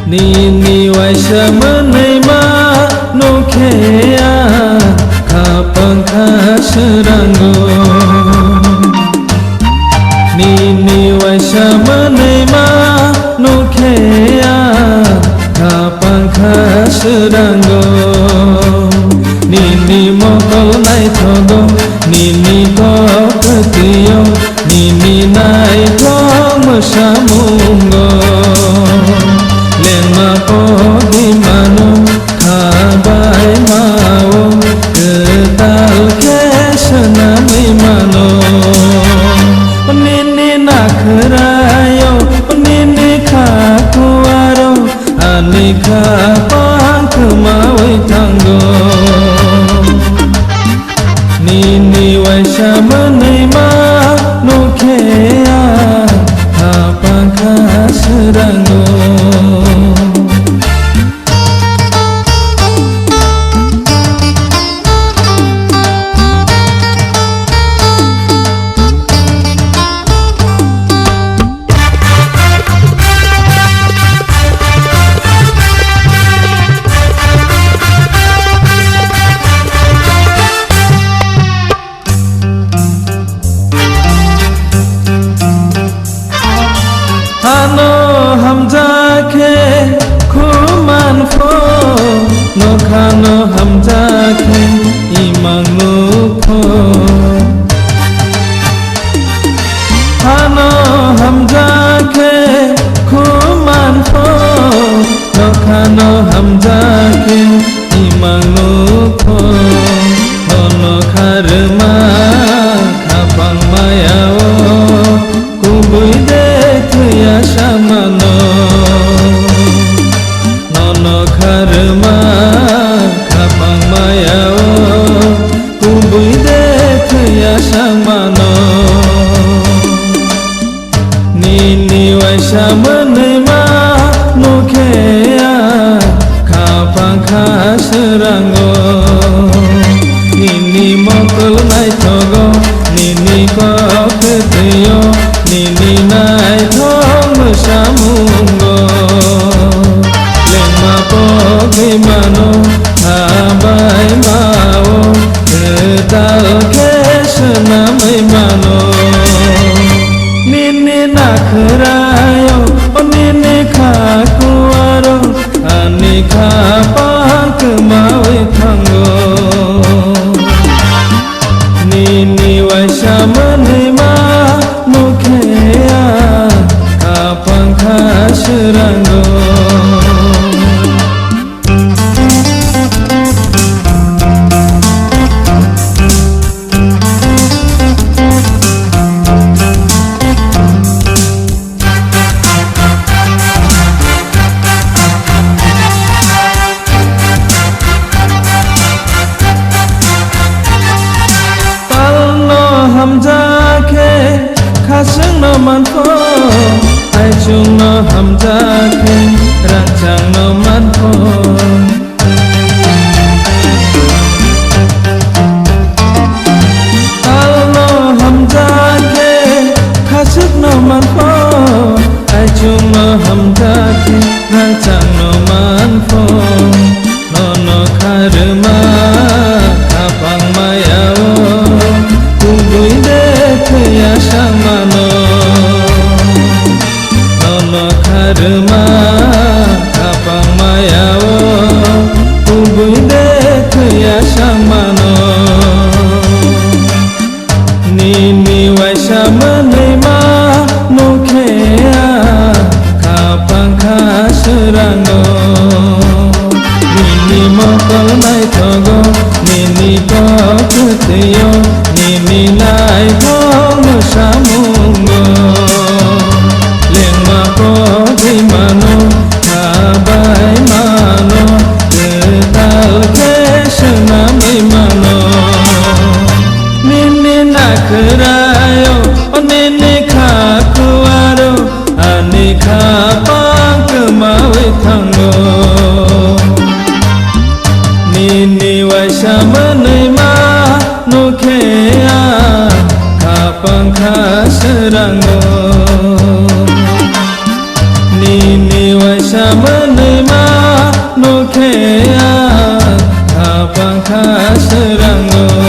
Nini waisa menerima nukea kapang kaserango. Nini waisa menerima nukea kapang kaserango. Nini mokol nai thogo, nini ko ketiyo, nini nai thong masamungo. Lema po di mano kabai mau ketal kesana mi mano. Nini nakhrayo, nini kakuaro, anika pang kemawai tanggo. Nini waisa menerima nukea kapang kaserango. Khano hamjake imang nukho. Khano hamjake kuman pho. No khano hamjake imang nukho. Ono kharma kapang mayao kubui dekya samano. Nono kharma kapang mayao kubui dekya samano. Nini waisa menerima nukea kapang kaserango. Nini mokol nai thogo, nini ko ketiyo, nini nai thong masamungo. Lema po di mano kabai mau ketal kesana mi mano. Nini nakhrayo, nini kakuaro, anika pang kemawai tanggo. Nini waisa menerima nukea kapang kaserango. Hamjake khaseng no manfo, ai chung no hamjake rancang no manfo. Al no hamjake khaseng no manfo, ai chung no hamjake rancang no manfo. Nono kharma kapang mayao kubui dekya samano. Nono kharma kapang mayao kubui dekya samano. Nini waisa menerima nukea kapang kaserango. Nini mokol nai thogo, nini ko ketiyo, nini nai thong masamungo. Lema po di mano kabai mano ketal kesana mi mano. Nini nakhrayo, nini kakuaro, anika pang kemawai tanggo. Nini waisa menerima nukea kapang kaserango. Nini waisa menerima रंगो